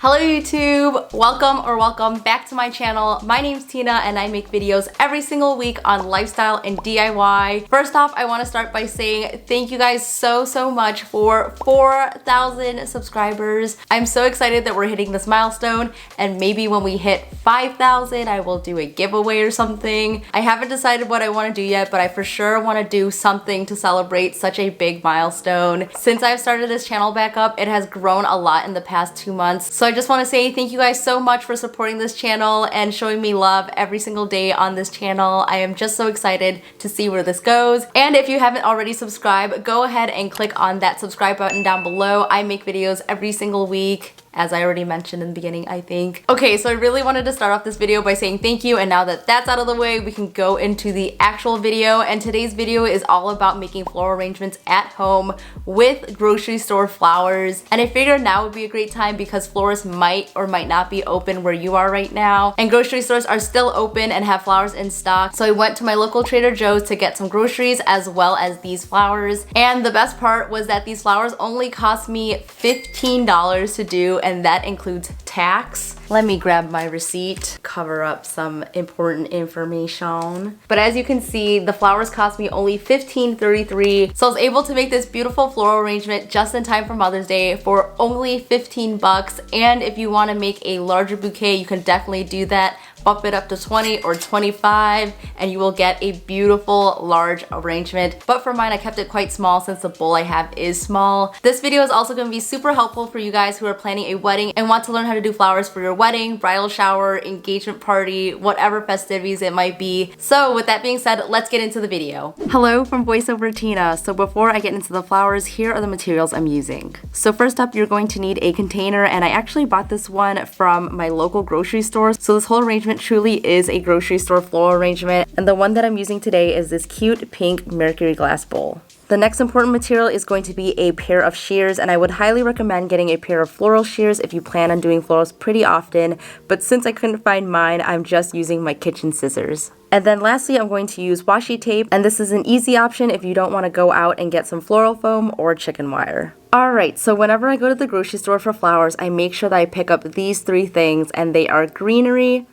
Hello YouTube! Welcome back to my channel. My name's Tina and I make videos every single week on lifestyle and DIY. First off, I want to start by saying thank you guys so much for 4,000 subscribers. I'm so excited that we're hitting this milestone, and maybe when we hit 5,000 I will do a giveaway or something. I haven't decided what I want to do yet, but I for sure want to do something to celebrate such a big milestone. Since I've started this channel back up, it has grown a lot in the past 2 months. So I just want to say thank you guys so much for supporting this channel and showing me love every single day on this channel. I am just so excited to see where this goes. And if you haven't already subscribed, go ahead and click on that subscribe button down below. I make videos every single week, as I already mentioned in the beginning, I think. Okay, so I really wanted to start off this video by saying thank you, and now that that's out of the way, we can go into the actual video. And today's video is all about making floral arrangements at home with grocery store flowers. And I figured now would be a great time because florists might or might not be open where you are right now, and grocery stores are still open and have flowers in stock. So I went to my local Trader Joe's to get some groceries as well as these flowers. And the best part was that these flowers only cost me $15 to do, and that includes tax. Let me grab my receipt, cover up some important information. But as you can see, the flowers cost me only $15.33. So I was able to make this beautiful floral arrangement just in time for Mother's Day for only 15 bucks. And if you want to make a larger bouquet, you can definitely do that. Bump it up to 20 or 25 and you will get a beautiful large arrangement. But for mine, I kept it quite small since the bowl I have is small. This video is also going to be super helpful for you guys who are planning a wedding and want to learn how to do flowers for your wedding, bridal shower, engagement party, whatever festivities it might be. So with that being said, let's get into the video. Hello from VoiceOver Tina. So before I get into the flowers, here are the materials I'm using. So first up, you're going to need a container, and I actually bought this one from my local grocery store. So this whole arrangement truly is a grocery store floral arrangement, and the one that I'm using today is this cute pink mercury glass bowl. The next important material is going to be a pair of shears, and I would highly recommend getting a pair of floral shears if you plan on doing florals pretty often, but since I couldn't find mine, I'm just using my kitchen scissors. And then lastly, I'm going to use washi tape, and this is an easy option if you don't want to go out and get some floral foam or chicken wire. Alright, so whenever I go to the grocery store for flowers, I make sure that I pick up these three things, and they are greenery,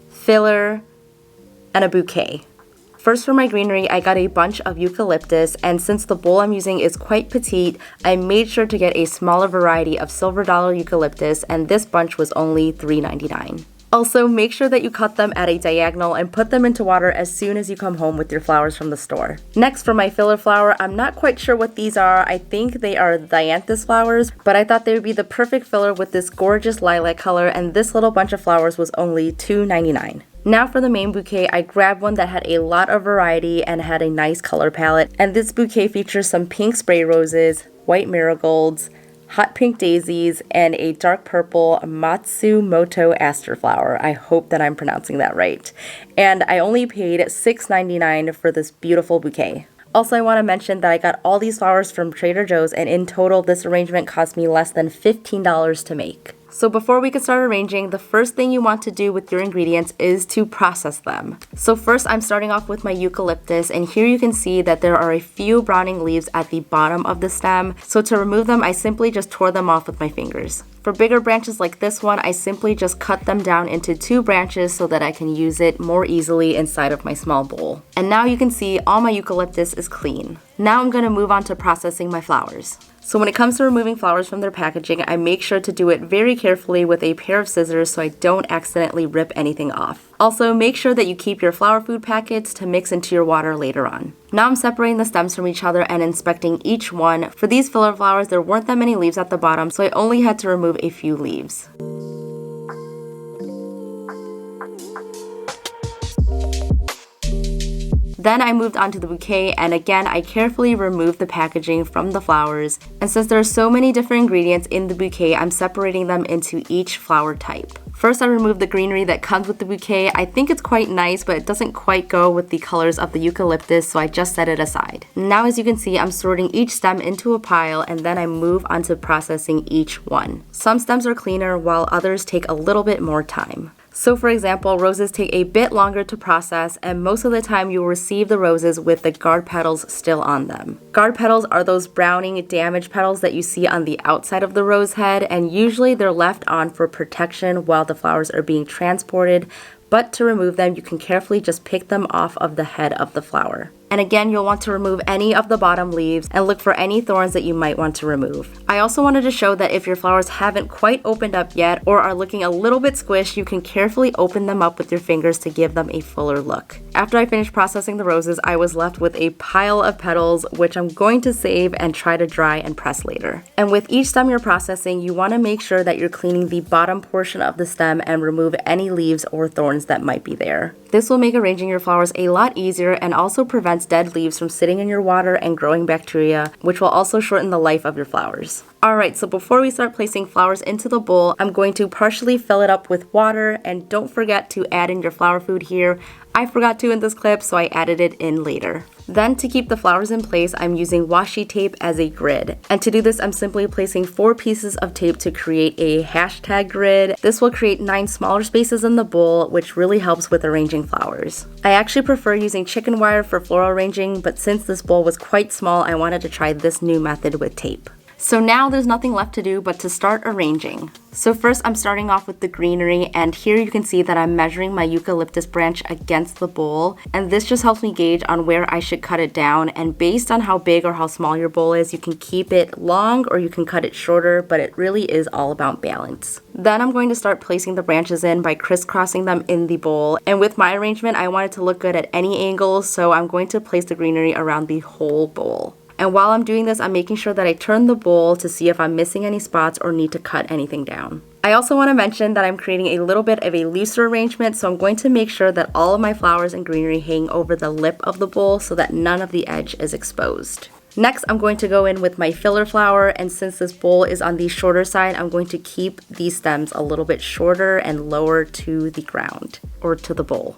filler, and a bouquet. First, for my greenery, I got a bunch of eucalyptus, and since the bowl I'm using is quite petite, I made sure to get a smaller variety of silver dollar eucalyptus, and this bunch was only $3.99. Also, make sure that you cut them at a diagonal and put them into water as soon as you come home with your flowers from the store. Next, for my filler flower, I'm not quite sure what these are. I think they are dianthus flowers, but I thought they would be the perfect filler with this gorgeous lilac color, and this little bunch of flowers was only $2.99. Now for the main bouquet, I grabbed one that had a lot of variety and had a nice color palette, and this bouquet features some pink spray roses, white marigolds, hot pink daisies, and a dark purple Matsumoto aster flower. I hope that I'm pronouncing that right. And I only paid $6.99 for this beautiful bouquet. Also, I want to mention that I got all these flowers from Trader Joe's, and in total, this arrangement cost me less than $15 to make. So before we can start arranging, the first thing you want to do with your ingredients is to process them. So first, I'm starting off with my eucalyptus, and here you can see that there are a few browning leaves at the bottom of the stem. So to remove them, I simply just tore them off with my fingers. For bigger branches like this one, I simply just cut them down into 2 branches so that I can use it more easily inside of my small bowl. And now you can see all my eucalyptus is clean. Now I'm going to move on to processing my flowers. So when it comes to removing flowers from their packaging, I make sure to do it very carefully with a pair of scissors so I don't accidentally rip anything off. Also, make sure that you keep your flower food packets to mix into your water later on. Now I'm separating the stems from each other and inspecting each one. For these filler flowers, there weren't that many leaves at the bottom, so I only had to remove a few leaves. Then I moved on to the bouquet, and again I carefully removed the packaging from the flowers. And since there are so many different ingredients in the bouquet, I'm separating them into each flower type. First, I removed the greenery that comes with the bouquet. I think it's quite nice, but it doesn't quite go with the colors of the eucalyptus, so I just set it aside. Now, as you can see, I'm sorting each stem into a pile, and then I move on to processing each one. Some stems are cleaner, while others take a little bit more time. So for example, roses take a bit longer to process, and most of the time you will receive the roses with the guard petals still on them. Guard petals are those browning, damaged petals that you see on the outside of the rose head, and usually they're left on for protection while the flowers are being transported, but to remove them, you can carefully just pick them off of the head of the flower. And again, you'll want to remove any of the bottom leaves and look for any thorns that you might want to remove. I also wanted to show that if your flowers haven't quite opened up yet or are looking a little bit squished, you can carefully open them up with your fingers to give them a fuller look. After I finished processing the roses, I was left with a pile of petals, which I'm going to save and try to dry and press later. And with each stem you're processing, you want to make sure that you're cleaning the bottom portion of the stem and remove any leaves or thorns that might be there. This will make arranging your flowers a lot easier and also prevents dead leaves from sitting in your water and growing bacteria, which will also shorten the life of your flowers. Alright, so before we start placing flowers into the bowl, I'm going to partially fill it up with water, and don't forget to add in your flower food here. I forgot to in this clip, so I added it in later. Then to keep the flowers in place, I'm using washi tape as a grid. And to do this, I'm simply placing 4 pieces of tape to create a hashtag grid. This will create 9 smaller spaces in the bowl, which really helps with arranging flowers. I actually prefer using chicken wire for floral arranging, but since this bowl was quite small, I wanted to try this new method with tape. So now there's nothing left to do but to start arranging. So first I'm starting off with the greenery, and here you can see that I'm measuring my eucalyptus branch against the bowl, and this just helps me gauge on where I should cut it down, and based on how big or how small your bowl is, you can keep it long or you can cut it shorter, but it really is all about balance. Then I'm going to start placing the branches in by crisscrossing them in the bowl, and with my arrangement I want it to look good at any angle, so I'm going to place the greenery around the whole bowl. And while I'm doing this, I'm making sure that I turn the bowl to see if I'm missing any spots or need to cut anything down. I also want to mention that I'm creating a little bit of a looser arrangement, so I'm going to make sure that all of my flowers and greenery hang over the lip of the bowl so that none of the edge is exposed. Next, I'm going to go in with my filler flower, and since this bowl is on the shorter side, I'm going to keep these stems a little bit shorter and lower to the ground, or to the bowl.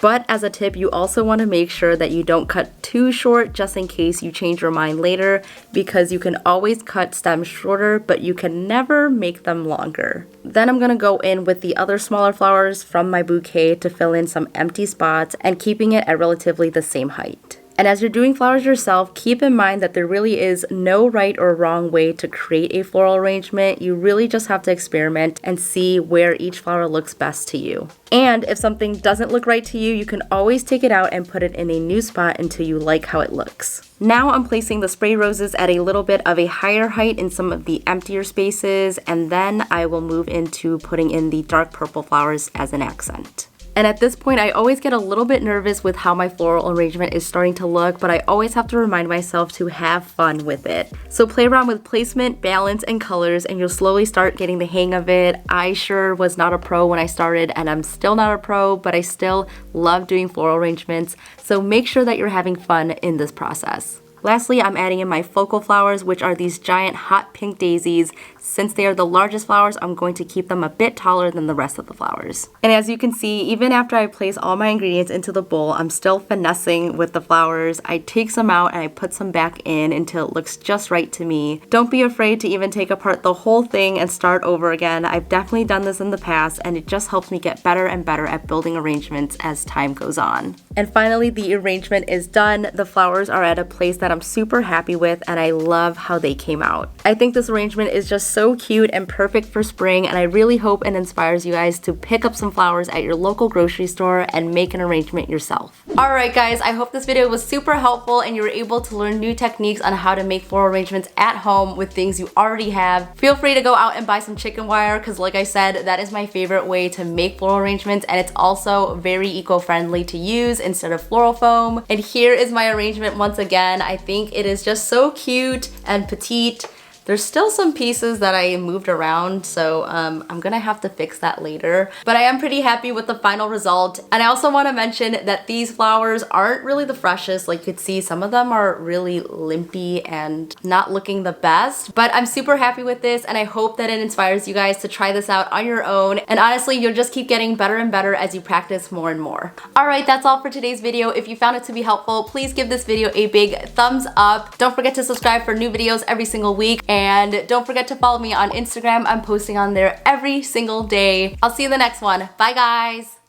But as a tip, you also want to make sure that you don't cut too short just in case you change your mind later, because you can always cut stems shorter, but you can never make them longer. Then I'm going to go in with the other smaller flowers from my bouquet to fill in some empty spots and keeping it at relatively the same height. And as you're doing flowers yourself, keep in mind that there really is no right or wrong way to create a floral arrangement. You really just have to experiment and see where each flower looks best to you. And if something doesn't look right to you, you can always take it out and put it in a new spot until you like how it looks. Now I'm placing the spray roses at a little bit of a higher height in some of the emptier spaces, and then I will move into putting in the dark purple flowers as an accent. And at this point, I always get a little bit nervous with how my floral arrangement is starting to look, but I always have to remind myself to have fun with it. So play around with placement, balance, and colors, and you'll slowly start getting the hang of it. I sure was not a pro when I started, and I'm still not a pro, but I still love doing floral arrangements. So make sure that you're having fun in this process. Lastly, I'm adding in my focal flowers, which are these giant hot pink daisies. Since they are the largest flowers, I'm going to keep them a bit taller than the rest of the flowers. And as you can see, even after I place all my ingredients into the bowl, I'm still finessing with the flowers. I take some out and I put some back in until it looks just right to me. Don't be afraid to even take apart the whole thing and start over again. I've definitely done this in the past, and it just helps me get better and better at building arrangements as time goes on. And finally, the arrangement is done. The flowers are at a place that I'm super happy with, and I love how they came out. I think this arrangement is just so cute and perfect for spring, and I really hope it inspires you guys to pick up some flowers at your local grocery store and make an arrangement yourself. Alright guys, I hope this video was super helpful and you were able to learn new techniques on how to make floral arrangements at home with things you already have. Feel free to go out and buy some chicken wire, because like I said, that is my favorite way to make floral arrangements, and it's also very eco-friendly to use instead of floral foam. And here is my arrangement once again. I think it is just so cute and petite. There's still some pieces that I moved around, so I'm gonna have to fix that later. But I am pretty happy with the final result. And I also want to mention that these flowers aren't really the freshest. Like you could see, some of them are really limpy and not looking the best. But I'm super happy with this, and I hope that it inspires you guys to try this out on your own. And honestly, you'll just keep getting better and better as you practice more and more. Alright, that's all for today's video. If you found it to be helpful, please give this video a big thumbs up. Don't forget to subscribe for new videos every single week. And don't forget to follow me on Instagram. I'm posting on there every single day. I'll see you in the next one. Bye guys.